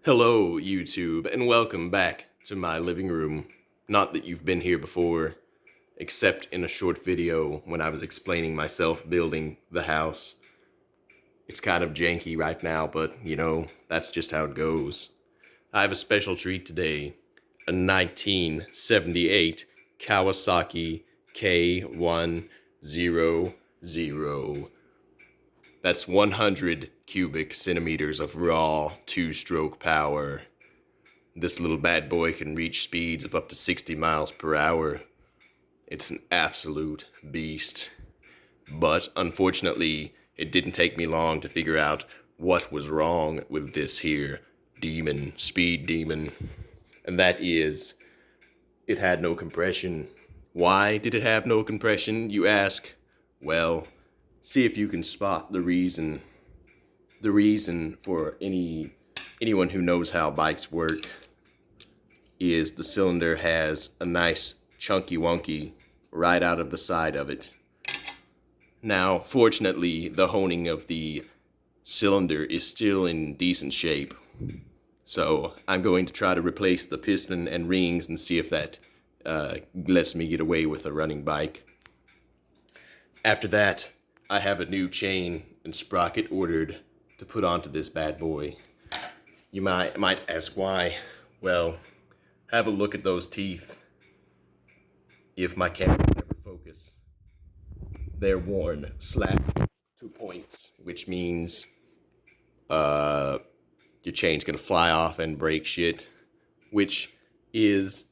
Hello, YouTube, and welcome back to my living room. Not that you've been here before, except in a short video when I was explaining myself building the house. It's kind of janky right now, but, that's just how it goes. I have a special treat today, a 1978 Kawasaki KE100. That's 100 cubic centimeters of raw two-stroke power. This little bad boy can reach speeds of up to 60 miles per hour. It's an absolute beast. But unfortunately, it didn't take me long to figure out what was wrong with this here speed demon. And that is, it had no compression. Why did it have no compression, you ask? Well, see if you can spot the reason. The reason for anyone who knows how bikes work is the cylinder has a nice chunky wonky right out of the side of it. Now, fortunately, the honing of the cylinder is still in decent shape. So I'm going to try to replace the piston and rings and see if that lets me get away with a running bike. After that, I have a new chain and sprocket ordered to put onto this bad boy. You might ask why. Well, have a look at those teeth. If my camera can ever focus, they're worn slap to points, which means your chain's gonna fly off and break shit, which is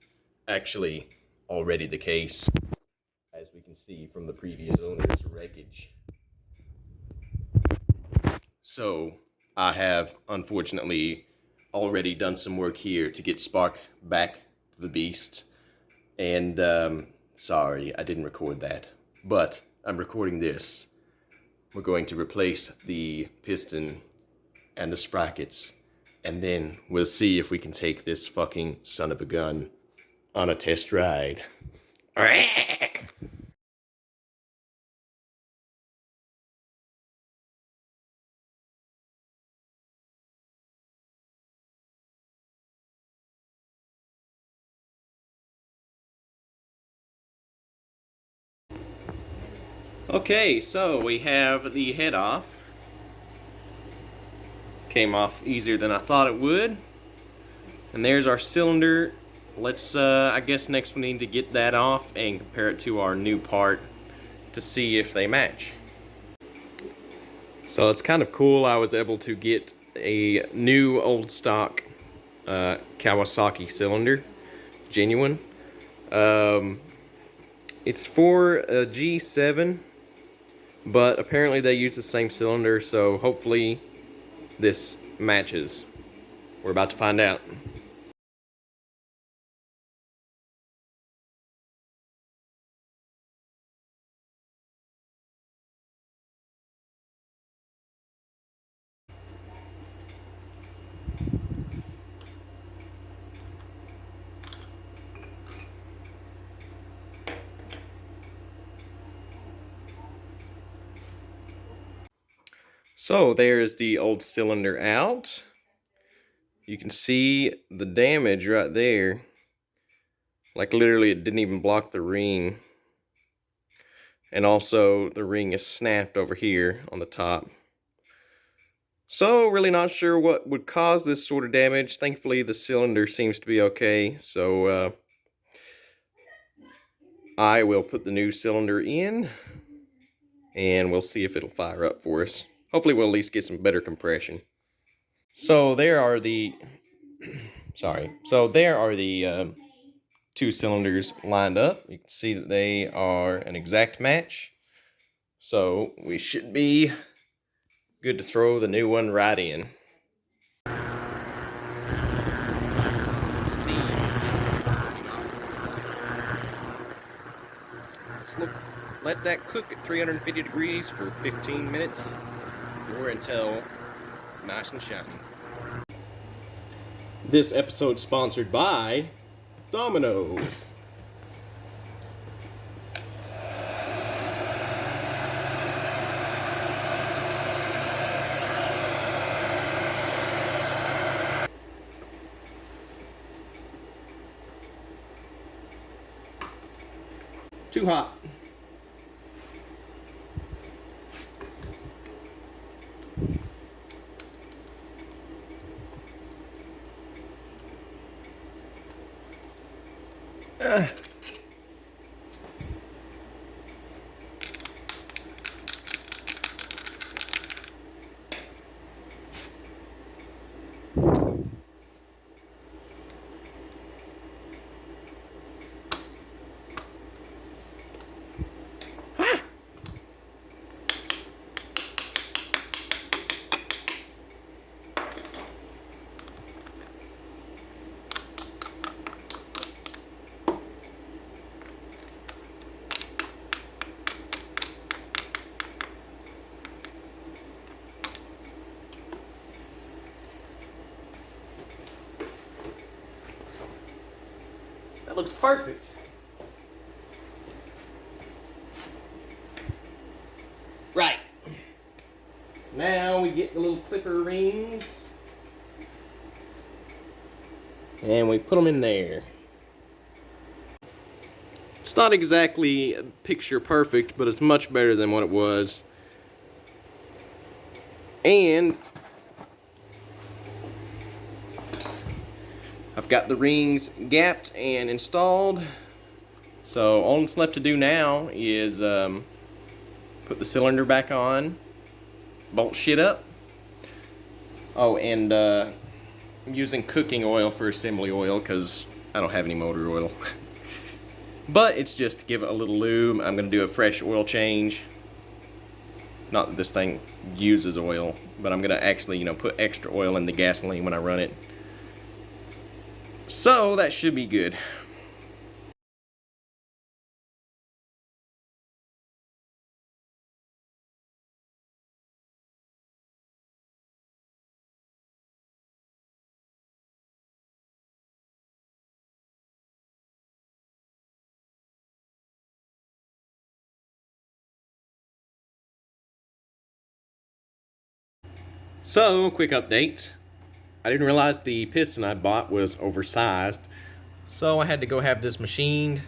actually already the case, as we can see from the previous owner's wreckage. So I have, unfortunately, already done some work here to get spark back to the beast. And sorry, I didn't record that. But I'm recording this. We're going to replace the piston and the sprockets. And then we'll see if we can take this fucking son of a gun on a test ride. Okay, so we have the head off. Came off easier than I thought it would. And there's our cylinder. Let's, I guess next we need to get that off and compare it to our new part to see if they match. So it's kind of cool. I was able to get a new old stock Kawasaki cylinder, genuine. It's for a G7, but apparently they use the same cylinder, so hopefully this matches. We're about to find out. So there's the old cylinder out. You can see the damage right there. Like literally it didn't even block the ring. And also the ring is snapped over here on the top. So really not sure what would cause this sort of damage. Thankfully the cylinder seems to be okay. So I will put the new cylinder in and we'll see if it'll fire up for us. Hopefully we'll at least get some better compression. So there are the two cylinders lined up. You can see that they are an exact match. So we should be good to throw the new one right in. Let that cook at 350 degrees for 15 minutes or until nice and shiny. This episode sponsored by Domino's. Too hot. That looks perfect. Right. Now we get the little clipper rings. And we put them in there. It's not exactly picture perfect, but it's much better than what it was. And I've got the rings gapped and installed. So all that's left to do now is put the cylinder back on, bolt shit up. Oh, and I'm using cooking oil for assembly oil because I don't have any motor oil. But it's just to give it a little lube. I'm going to do a fresh oil change. Not that this thing uses oil, but I'm going to actually, put extra oil in the gasoline when I run it. So that should be good. So, quick update. I didn't realize the piston I bought was oversized, so I had to go have this machined,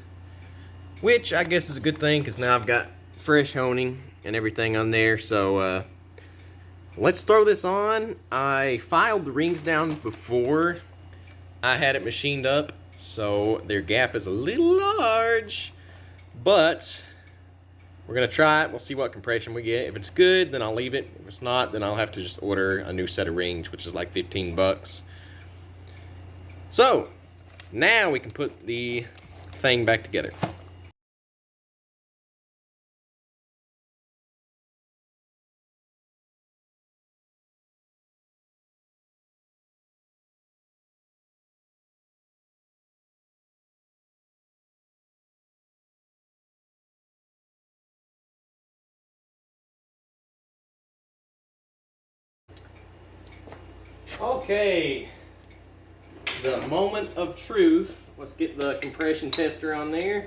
which I guess is a good thing because now I've got fresh honing and everything on there. So let's throw this on. I filed the rings down before I had it machined up, so their gap is a little large, but we're gonna try it. We'll see what compression we get. If it's good, then I'll leave it. If it's not, then I'll have to just order a new set of rings, which is like 15 bucks. So now we can put the thing back together. Okay, the moment of truth. Let's get the compression tester on there.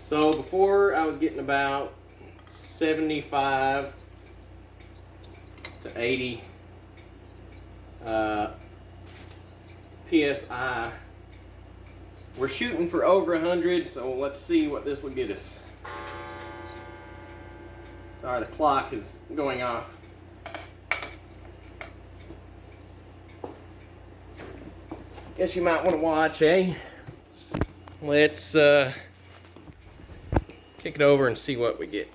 So before I was getting about 75 to 80 PSI. We're shooting for over 100, so let's see what this will get us. Sorry, the clock is going off. Guess you might want to watch, eh? Let's kick it over and see what we get.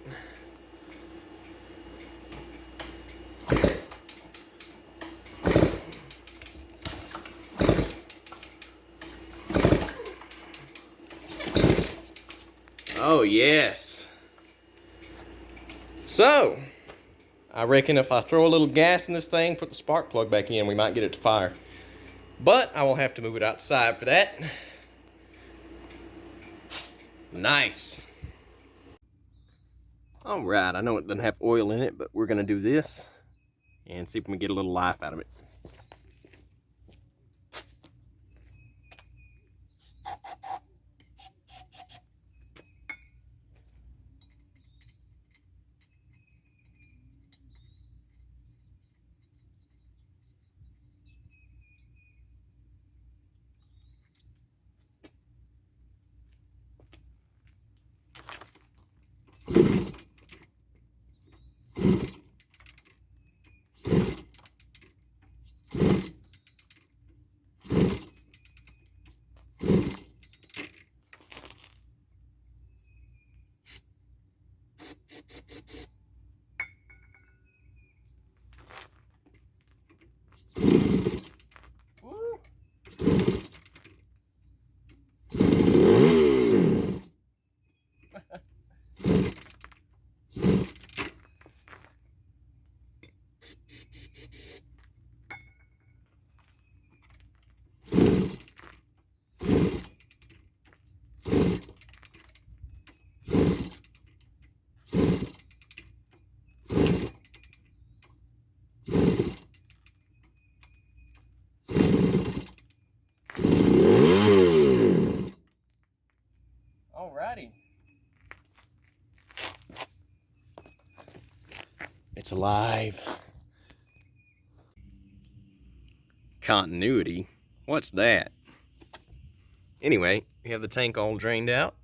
Oh, yes. So, I reckon if I throw a little gas in this thing, put the spark plug back in, we might get it to fire. But I will have to move it outside for that. Nice. All right, I know it doesn't have oil in it, but we're gonna do this and see if we can get a little life out of it. alive. Continuity? What's that? Anyway, we have the tank all drained out.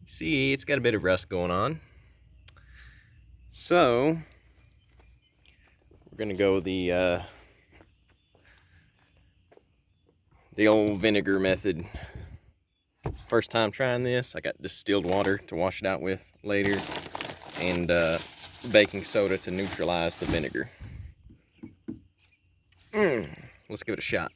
You see, it's got a bit of rust going on. So, we're gonna go the old vinegar method. First time trying this. I got distilled water to wash it out with later, and baking soda to neutralize the vinegar. Let's give it a shot.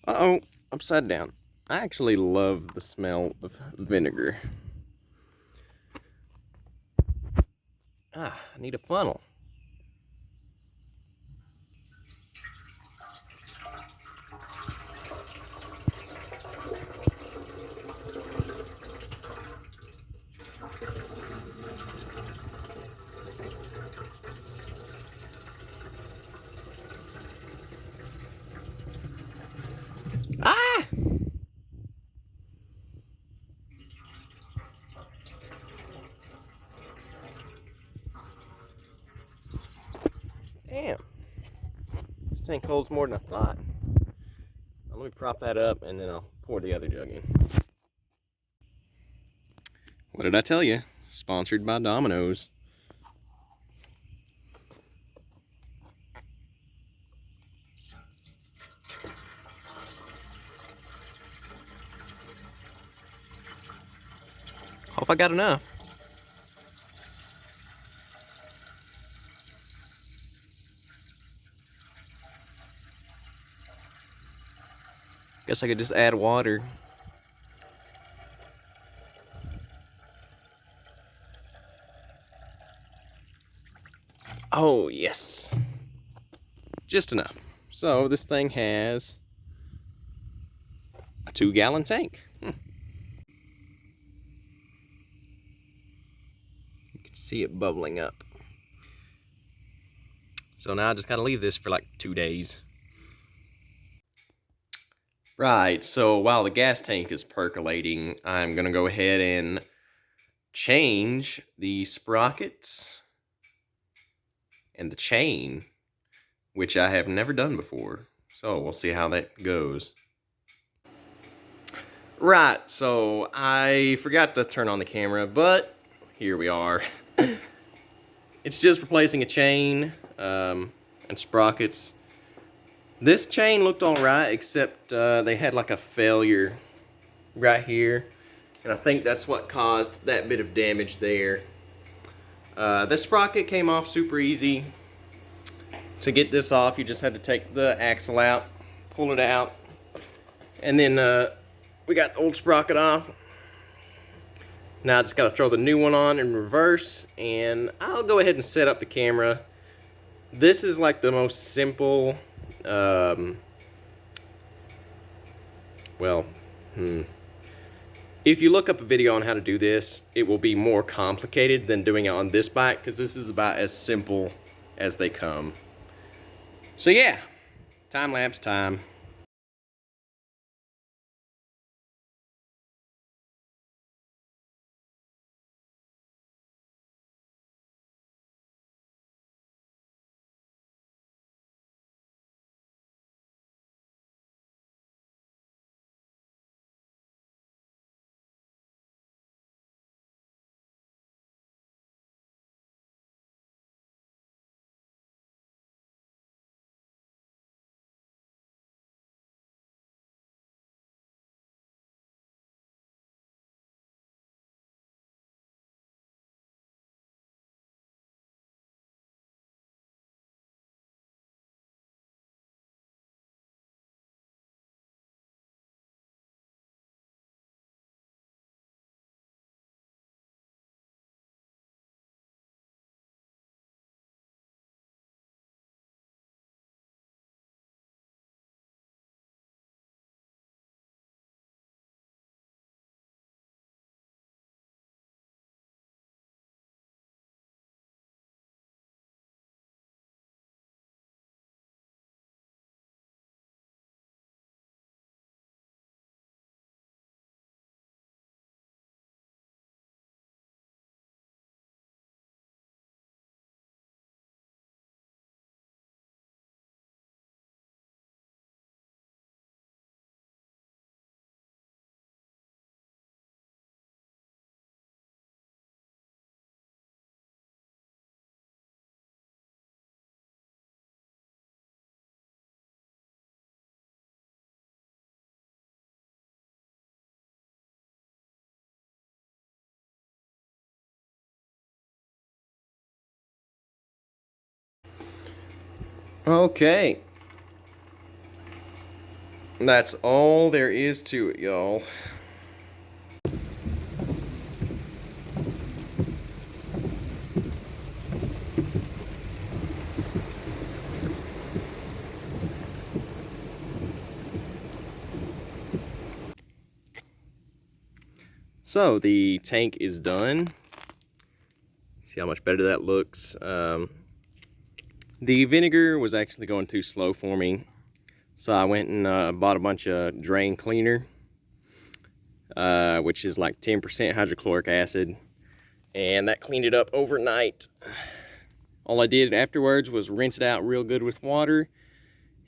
Uh-oh, upside down. I actually love the smell of vinegar. I need a funnel. Ah! Damn. This tank holds more than I thought. Now, let me prop that up and then I'll pour the other jug in. What did I tell you? Sponsored by Domino's. Hope I got enough. Guess I could just add water. Oh, yes. Just enough. So this thing has a 2-gallon tank. You can see it bubbling up. So now I just gotta leave this for like 2 days. Right, so while the gas tank is percolating, I'm gonna go ahead and change the sprockets and the chain, which I have never done before. So we'll see how that goes. Right, so I forgot to turn on the camera, but here we are. It's just replacing a chain and sprockets. This chain looked alright, except they had like a failure right here. And I think that's what caused that bit of damage there. This sprocket came off super easy. To get this off, you just had to take the axle out, pull it out, and then we got the old sprocket off. Now I just got to throw the new one on in reverse, and I'll go ahead and set up the camera. This is like the most simple, if you look up a video on how to do this, it will be more complicated than doing it on this bike, because this is about as simple as they come. So yeah, time-lapse time. Okay. That's all there is to it, y'all. So the tank is done. See how much better that looks. The vinegar was actually going too slow for me, so I went and bought a bunch of drain cleaner, which is like 10% hydrochloric acid, and that cleaned it up overnight. All I did afterwards was rinse it out real good with water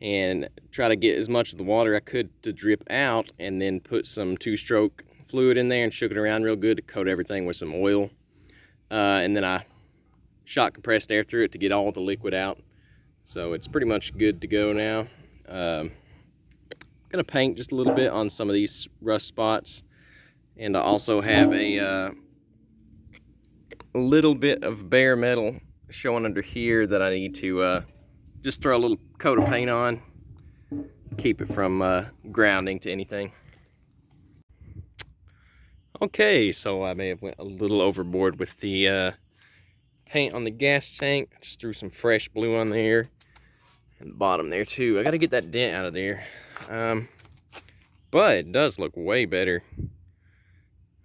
and try to get as much of the water I could to drip out, and then put some two-stroke fluid in there and shook it around real good to coat everything with some oil. And then I shot compressed air through it to get all the liquid out. So it's pretty much good to go now. Gonna paint just a little bit on some of these rust spots, and I also have a little bit of bare metal showing under here that I need to just throw a little coat of paint on, keep it from grounding to anything. Okay, so I may have went a little overboard with the paint on the gas tank. Just threw some fresh blue on there, and the bottom there too. I gotta get that dent out of there, but it does look way better.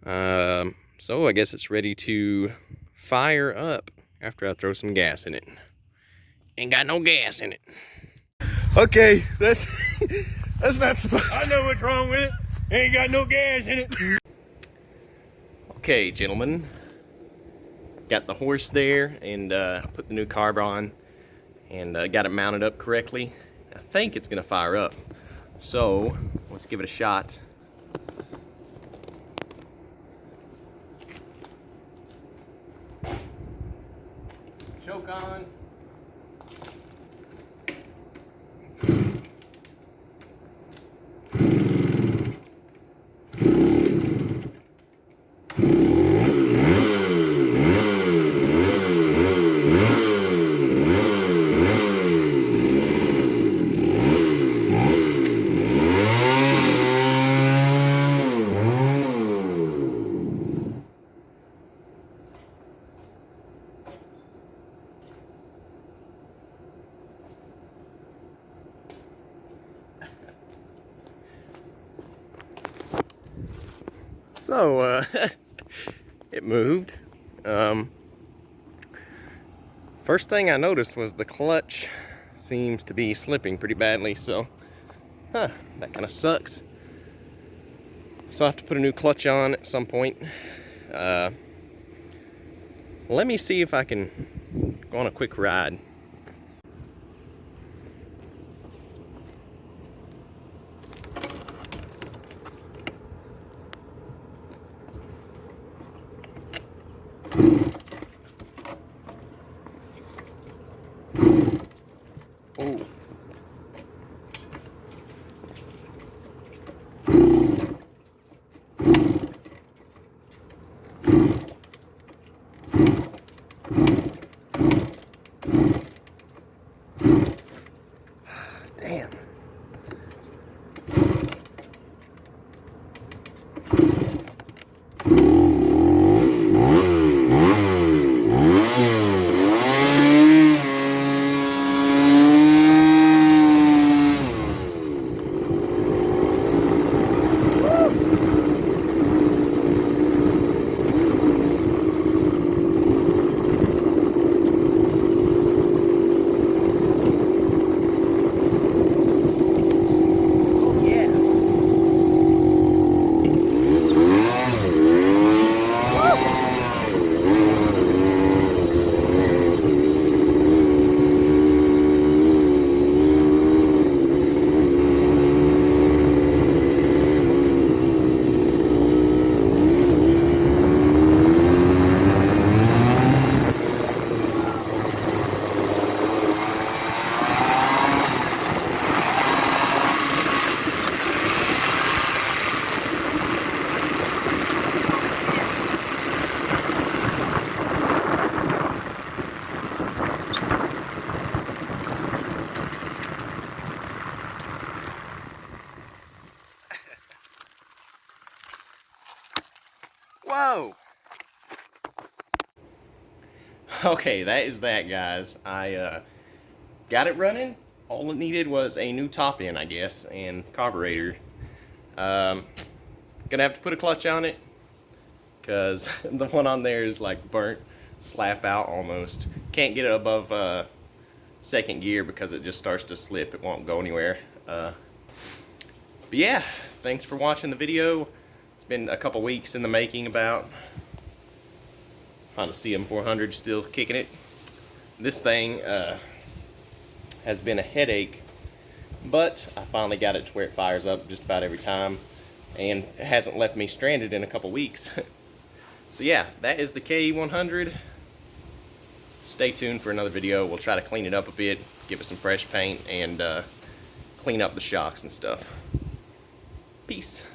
So I guess it's ready to fire up after I throw some gas in it. Ain't got no gas in it. Okay, that's not supposed to. I know what's wrong with it. Ain't got no gas in it. Okay, gentlemen, got the horse there, and put the new carb on, and got it mounted up correctly. I think it's gonna fire up, so let's give it a shot. Choke on. So, it moved. First thing I noticed was the clutch seems to be slipping pretty badly, so, that kind of sucks. So I have to put a new clutch on at some point. Let me see if I can go on a quick ride. Oh. Damn. Okay, that is that, guys. I got it running. All it needed was a new top end, I guess, and carburetor. Gonna have to put a clutch on it, because the one on there is like burnt, slap out almost. Can't get it above second gear because it just starts to slip. It won't go anywhere. But yeah, thanks for watching the video. It's been a couple weeks in the making about. Honda CM400 still kicking it. This thing has been a headache, but I finally got it to where it fires up just about every time, and it hasn't left me stranded in a couple weeks. So yeah, that is the KE100. Stay tuned for another video. We'll try to clean it up a bit, give it some fresh paint, and clean up the shocks and stuff. Peace.